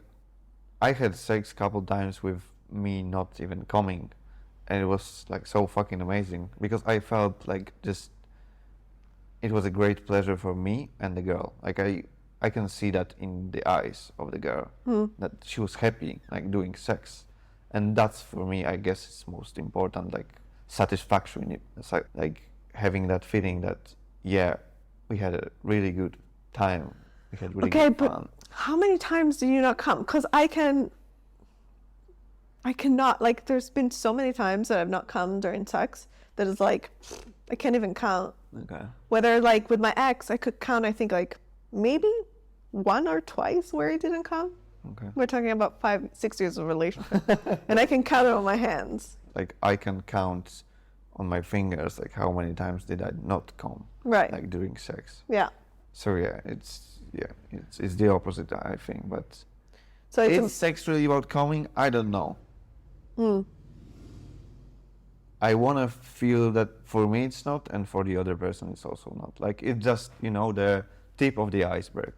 I had sex a couple times with me not even coming, and it was like so fucking amazing because I felt like just it was a great pleasure for me and the girl. Like I can see that in the eyes of the girl that she was happy like doing sex, and that's for me I guess it's most important, like satisfaction in it. It's like having that feeling that yeah, we had a really good time. We had really Okay, good but fun. how many times do you not come? Because I cannot, like, there's been so many times that I've not come during sex that is like, I can't even count. Okay. Whether, like, with my ex, I could count, I think, like, maybe one or twice where he didn't come. Okay. We're talking about 5-6 years of relationship. And I can count it on my hands. Like I can count on my fingers like how many times did I not come Right. like during sex. Yeah. So yeah, it's the opposite I think, but So it's is sex really about coming? I don't know. I want to feel that for me it's not, and for the other person it's also not. Like it's just, the tip of the iceberg.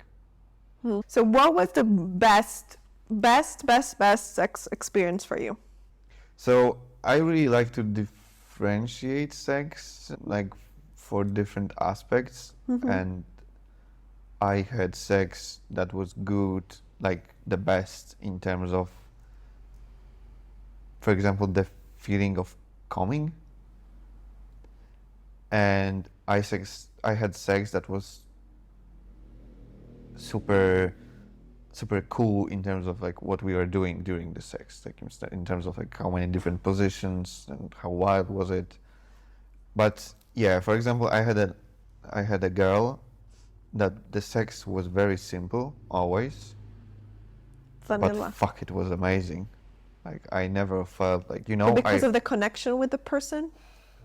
So what was the best sex experience for you? So I really like to differentiate sex, like for different aspects, and I had sex that was good, like the best in terms of, for example, the feeling of coming, and I had sex that was super cool in terms of like what we were doing during the sex, like in terms of like how many different positions and how wild was it. But yeah, for example, I had a girl that the sex was very simple always, Vanilla. but fuck, it was amazing. Like I never felt like, But because of the connection with the person?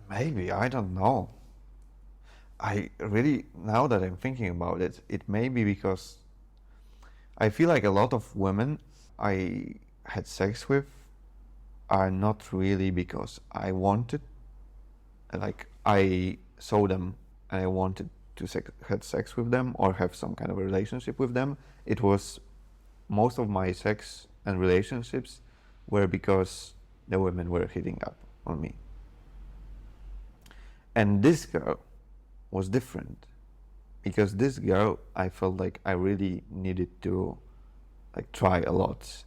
maybe, I don't know. I really, now that I'm thinking about it, it may be because I feel like a lot of women I had sex with are not really because I wanted, like I saw them and I wanted to have sex with them or have some kind of a relationship with them. It was most of my sex and relationships were because the women were hitting up on me. And this girl was different because this girl, I felt like I really needed to like try a lot.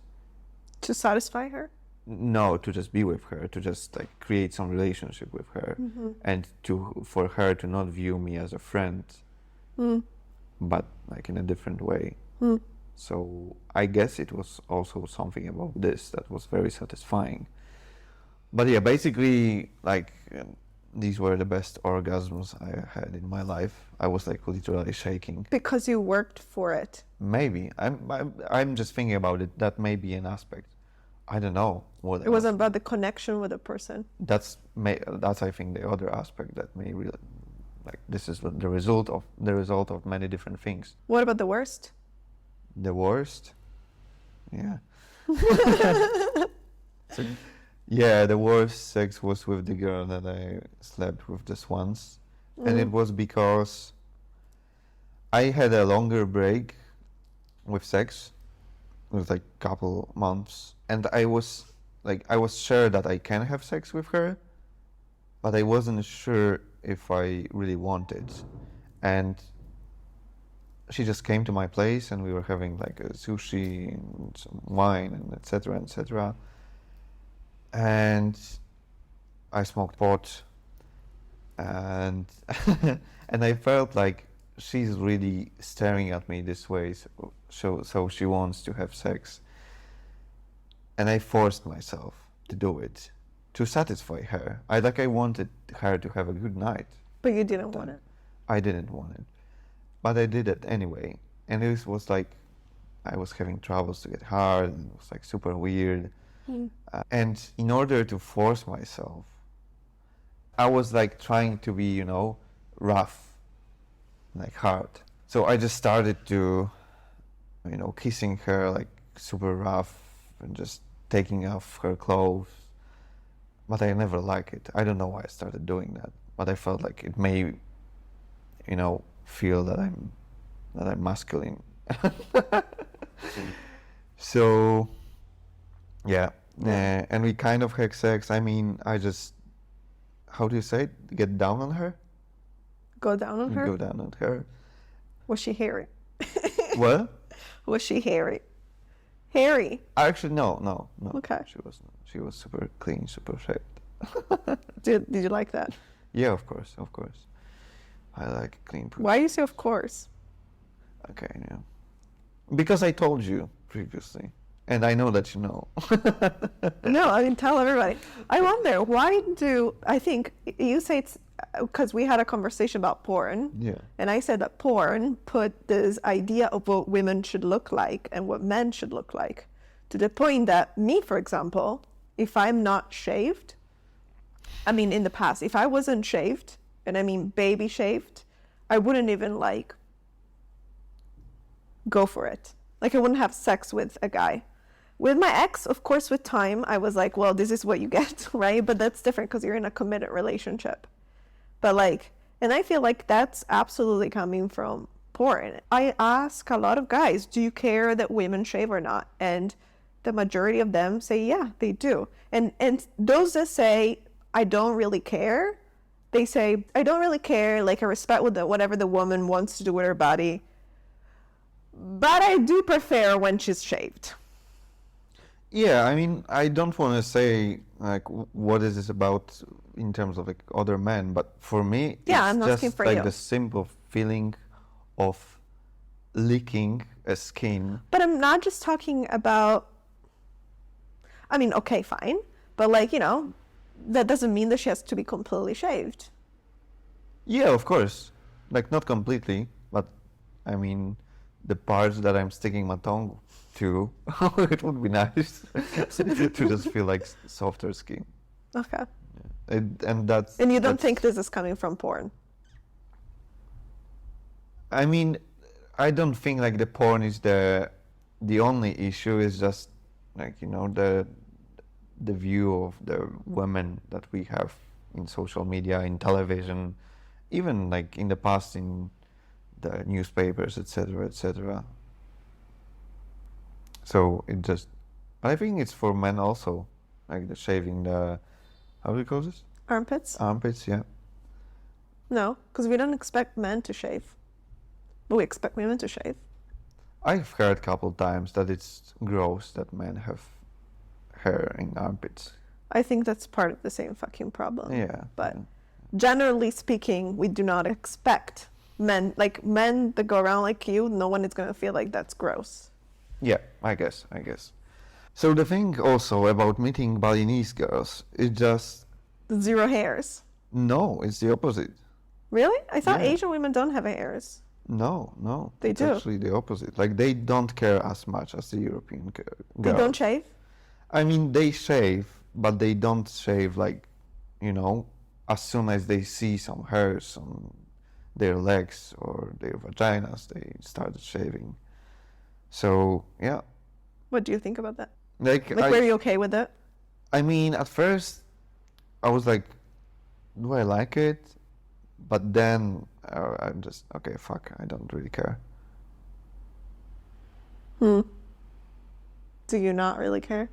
To satisfy her? No, to just be with her, to just like create some relationship with her, and for her to not view me as a friend, but like in a different way. So I guess it was also something about this that was very satisfying. But yeah, basically, like these were the best orgasms I had in my life. I was like literally shaking. Because you worked for it. Maybe I'm just thinking about it. That may be an aspect. I don't know what. It wasn't about the connection with the person. That's I think the other aspect that may really, like this is the result of many different things. What about the worst? The worst, yeah. Yeah, the worst sex was with the girl that I slept with just once, and it was because I had a longer break with sex. It was like couple months, and I was sure that I can have sex with her, but I wasn't sure if I really wanted. And she just came to my place, and we were having like a sushi and some wine and etc. etc. And I smoked pot, and and I felt like she's really staring at me this way, so she wants to have sex. And I forced myself to do it to satisfy her. I wanted her to have a good night. But you didn't want it. I didn't want it, but I did it anyway. And it was like I was having troubles to get hard, and it was like super weird. And in order to force myself, I was like trying to be, rough, like hard. So I just started to, kissing her like super rough and just taking off her clothes. But I never liked it. I don't know why I started doing that, but I felt like it may, feel that I'm masculine. So, yeah, And we kind of had sex. I mean, I just, how do you say it? Get down on her? Go down on her? Go down on her. Was she hairy? What? Was she hairy? Hairy? Actually, no. Okay. She was not. She was super clean, super shaved. Did you like that? Yeah, of course. I like clean pussy. Why you say of course? Okay, yeah. Because I told you previously, and I know that you know. No, I mean, tell everybody. I wonder, I think you say it's because we had a conversation about porn. Yeah. And I said that porn put this idea of what women should look like and what men should look like to the point that me, for example, if I'm not shaved, I mean, in the past, if I wasn't shaved, and I mean baby shaved, I wouldn't even like go for it. Like I wouldn't have sex with a guy. With my ex, of course, with time, I was like, well, this is what you get, right? But that's different because you're in a committed relationship. But like, and I feel like that's absolutely coming from porn. I ask a lot of guys, do you care that women shave or not? And the majority of them say, yeah, they do. And those that say, I don't really care, they say, I don't really care, like I respect whatever the woman wants to do with her body, but I do prefer when she's shaved. Yeah, I mean, I don't want to say like what is this about in terms of like other men, but for me, Yeah, it's I'm asking just for like you. the simple feeling of licking a skin. But I'm not just talking about, I mean, okay, fine. But like, you know, that doesn't mean that she has to be completely shaved. Yeah, of course, like not completely, but I mean, the parts that I'm sticking my tongue to, it would be nice to just feel like softer skin. Okay. And that's. And you don't that's- think this is coming from porn? I mean, I don't think like the porn is the only issue. Is just like, you know, the view of the women that we have in social media, in television, even like in the past in the newspapers, etc., etc. So it just, I think it's for men also, like the shaving the, how do you call this? Armpits? Armpits, yeah. No, because we don't expect men to shave. But we expect women to shave. I've heard a couple times that it's gross that men have hair in armpits. I think that's part of the same fucking problem. Yeah. But yeah. generally speaking, we do not expect men that go around like you, no one is going to feel like that's gross. Yeah, I guess. So the thing also about meeting Balinese girls is just, Zero hairs. no, it's the opposite. Really? I thought Yeah. Asian women don't have hairs. No. They It's do. actually the opposite. Like they don't care as much as the European They girls. don't shave? I mean, they shave, but they don't shave like, you know, as soon as they see some hairs on their legs or their vaginas, they started shaving. So yeah, What do you think about that? like Like, were you okay with it? I mean, at first, I was like, do I like it? But then I'm just, okay, fuck, I don't really care. Do you not really care?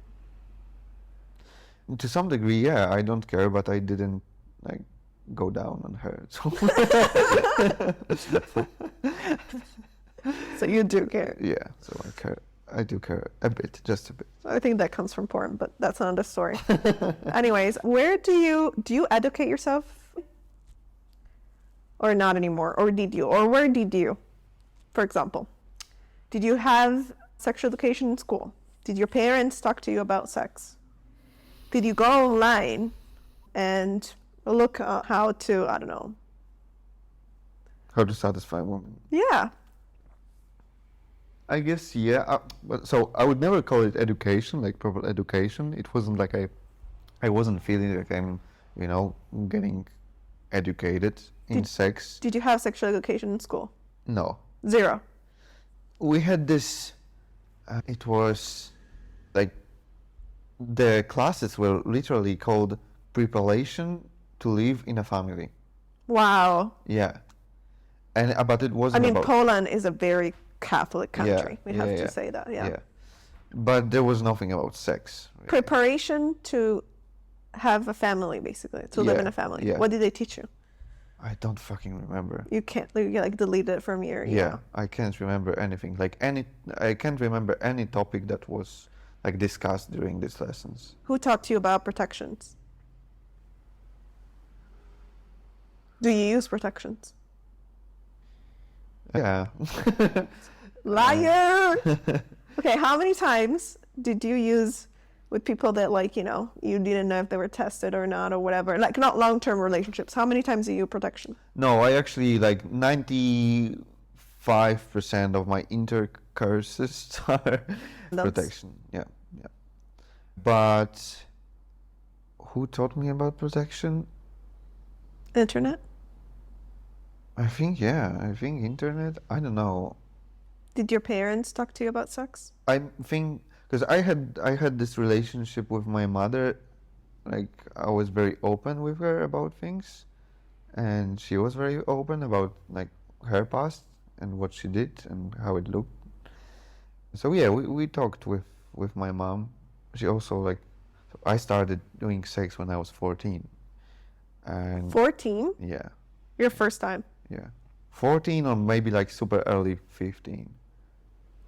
To some degree, yeah, I don't care, but I didn't like go down on her. So So you do care. yeah, so I care. I do care a bit, just a bit. I think that comes from porn, but that's another story. Anyways, where do you educate yourself? Or not anymore? Or did you? Or where did you? For example, did you have sexual education in school? Did your parents talk to you about sex? Did you go online and look at how to, I don't know. How to satisfy women? Yeah. I guess, yeah. But so I would never call it education, like proper education. It wasn't like I wasn't feeling like I'm, you know, getting educated in sex. Did you have sexual education in school? No. Zero. We had this, it was like, the classes were literally called preparation to live in a family. Wow. Yeah. And but it I wasn't mean, about... Poland is a very Catholic country. Yeah, We have yeah, to yeah. say that. Yeah. but there was nothing about sex. Really. Preparation to have a family, basically, to live in a family. Yeah. What did they teach you? I don't fucking remember. You can't, you like delete it from your, you Yeah, know. I can't remember anything. I can't remember any topic that was like discussed during these lessons. Who talked to you about protections? Do you use protections? Yeah. Liar! Okay, how many times did you use with people that, like, you know, you didn't know if they were tested or not or whatever? Like, not long-term relationships. How many times do you use protection? No, I actually, like 95% of my intercourses are protection. Yeah, yeah. But who taught me about protection? Internet? I think internet. I don't know. Did your parents talk to you about sex? I think because I had this relationship with my mother, like I was very open with her about things, and she was very open about like her past and what she did and how it looked. So yeah, we talked with my mom. She also like, I started doing sex when I was 14, and 14? yeah, Your first time? yeah, 14 or maybe like super early 15.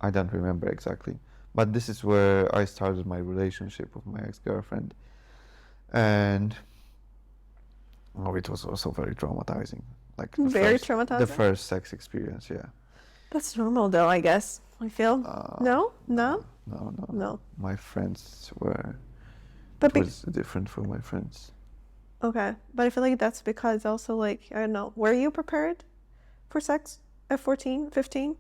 I don't remember exactly. But this is where I started my relationship with my ex-girlfriend. And it was also very traumatizing. Like Very the traumatizing? first sex experience, yeah. That's normal, though, I guess. I feel. No? No? No. No. My friends were, But it was different for my friends. okay. But I feel like that's because also, like, I don't know. Were you prepared for sex at 14, 15?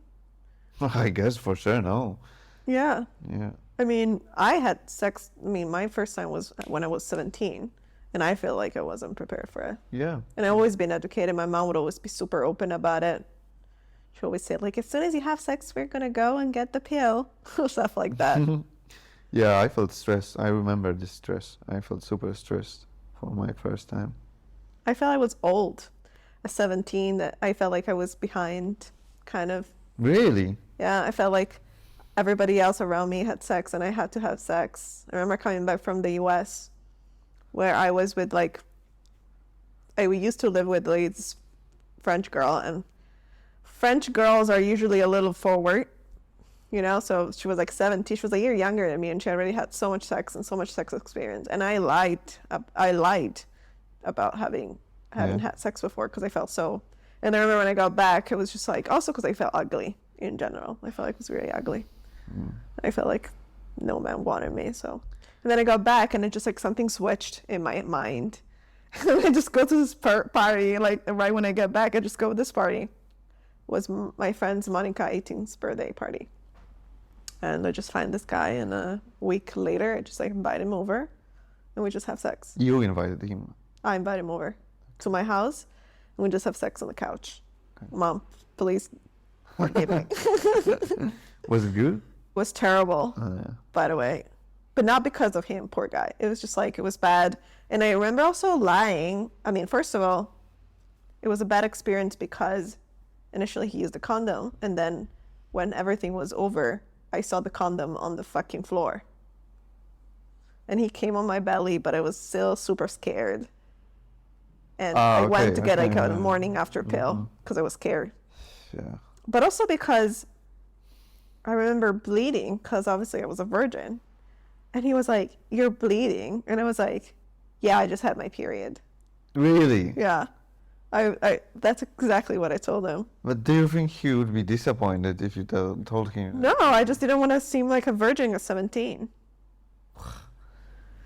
I guess for sure, no. Yeah. Yeah. I mean, I had sex. I mean, my first time was when I was 17, and I feel like I wasn't prepared for it. Yeah. And I've always been educated. My mom would always be super open about it. She always said, like, as soon as you have sex, we're gonna go and get the pill, stuff like that. Yeah, I felt stressed. I remember this stress. I felt super stressed for my first time. I felt I was old at 17. That I felt like I was behind, kind of. Really? Yeah, I felt like everybody else around me had sex and I had to have sex. I remember coming back from the US where I was with like, I used to live with this French girl, and French girls are usually a little forward, you know? So she was like 17. She was a year younger than me, and she already had so much sex and so much sex experience. And I lied about having had sex before because I felt so. And I remember when I got back, it was just like, also because I felt ugly in general. I felt like I was really ugly. I felt like no man wanted me. So, and then I got back, and it just like something switched in my mind. And I just go to this party, like right when I get back, I just go to this party. It was my friend's Monica 18th birthday party. And I just find this guy, and a week later, I just like invite him over, and we just have sex. You invited him. I invite him over to my house, and we just have sex on the couch. Okay. Mom, please forgive me. Was it good? It was terrible, by the way. But not because of him, poor guy. It was just like, it was bad. And I remember also lying. I mean, first of all, it was a bad experience because initially he used a condom. And then when everything was over, I saw the condom on the fucking floor. And he came on my belly, but I was still super scared. And I went to get like a morning after pill because I was scared. Yeah. But also because I remember bleeding because obviously I was a virgin. And he was like, "You're bleeding." And I was like, "Yeah, I just had my period." Really? Yeah. I that's exactly what I told him. But do you think he would be disappointed if you told him? No, I just didn't want to seem like a virgin at 17.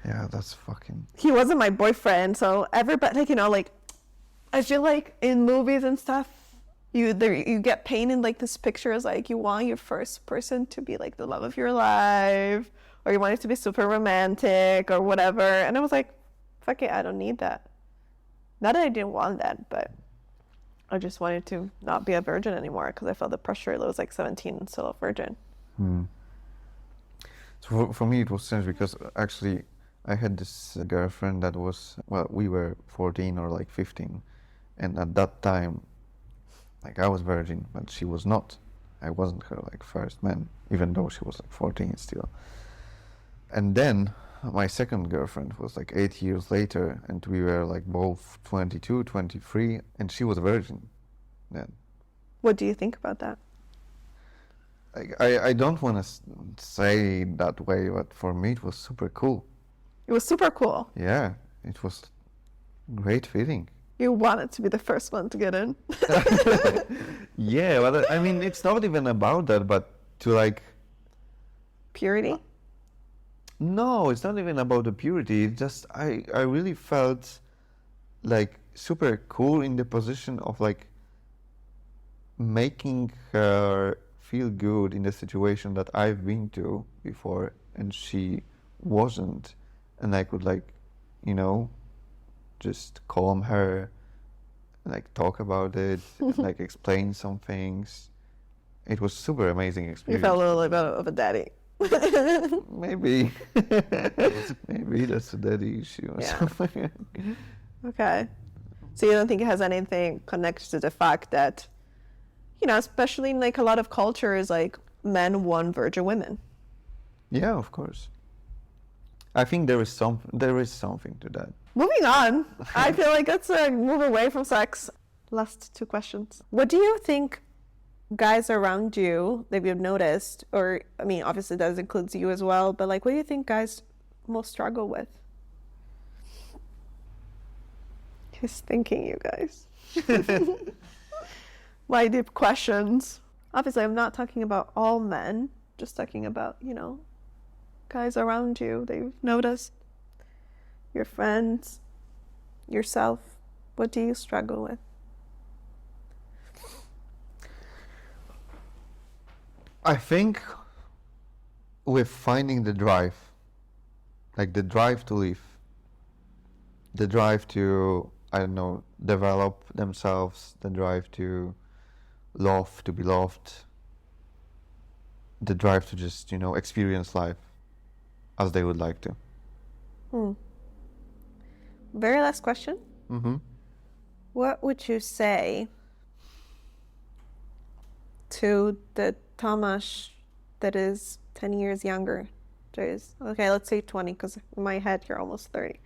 Yeah, that's fucking... He wasn't my boyfriend, so everybody, like, you know, like, I feel like in movies and stuff, you get painted like this picture as like you want your first person to be like the love of your life, or you want it to be super romantic or whatever. And I was like, fuck it, I don't need that. Not that I didn't want that, but I just wanted to not be a virgin anymore because I felt the pressure. I was like 17 and still a virgin. So for me it was strange because actually I had this girlfriend that was, well, we were 14 or like 15, and at that time, like I was virgin, but she was not, I wasn't her like first man, even though she was like 14 still. And then my second girlfriend was like 8 years later, and we were like both 22, 23, and she was a virgin then. What do you think about that? I don't want to say that way, but for me it was super cool. It was super cool. Yeah, it was great feeling. You wanted to be the first one to get in. Yeah, but I mean, it's not even about that, but to like... Purity? No, it's not even about the purity. It's just, I really felt like super cool in the position of like making her feel good in the situation that I've been to before and she wasn't. And I could like, you know, just calm her, like talk about it, like explain some things. It was super amazing You experience. felt a little bit of a daddy. Maybe. Maybe that's a daddy issue or Yeah. something. Okay. So you don't think it has anything connected to the fact that, you know, especially in like a lot of cultures, like men want virgin women. Yeah, of course. I think there is something to that. Moving on. I feel like let's move away from sex. Last two questions. What do you think guys around you that you've noticed, or I mean, obviously that includes you as well, but like, what do you think guys most struggle with? He's thinking, you guys. My deep questions. Obviously, I'm not talking about all men, just talking about, you know, guys around you that you've noticed, your friends, yourself. What do you struggle with? I think with finding the drive, like the drive to live, the drive to, I don't know, develop themselves, the drive to love, to be loved, the drive to just, you know, experience life as they would like to. Very last question. Mm-hmm. What would you say to the Tomasz that is 10 years younger? Okay, let's say 20, because in my head you're almost 30.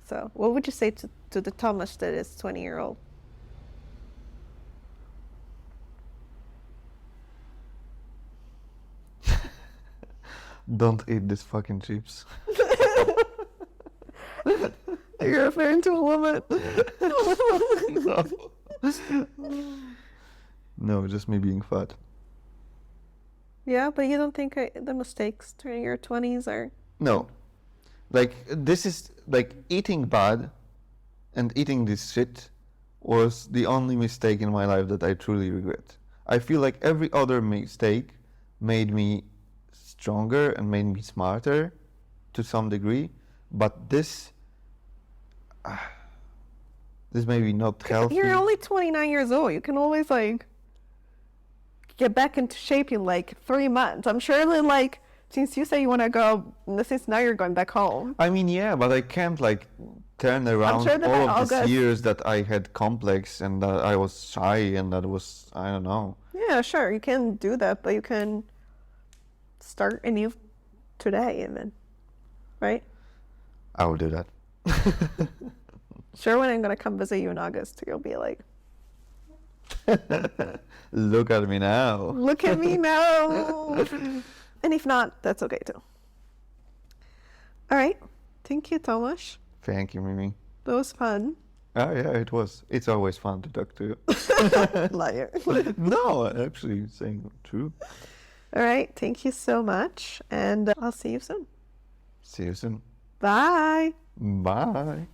So what would you say to the Tomasz that is 20-year-old? Don't eat these fucking chips. You're referring to a woman. No, just me being fat. Yeah, but you don't think the mistakes during your 20s are... No. Like, this is, like, eating bad and eating this shit was the only mistake in my life that I truly regret. I feel like every other mistake made me stronger and made me smarter to some degree, but this may be not healthy. You're only 29 years old. You can always, like, get back into shape in, like, 3 months. I'm sure that, like, since you say you want to go, since now you're going back home. I mean, yeah, but I can't, like, turn around sure that by all of these August- years that I had complex and that I was shy and that was, I don't know. Yeah, sure, you can do that, but you can start anew today, even, right? I will do that. Sure, when I'm gonna come visit you in August, you'll be like, Look at me now. look at me now. And if not, that's okay too. All right, thank you, Tomasz. Thank you, Mimi. That was fun. Oh, yeah, it was. It's always fun to talk to you. Liar. No, actually saying true. All right, thank you so much, and I'll see you soon. See you soon. Bye. Bye.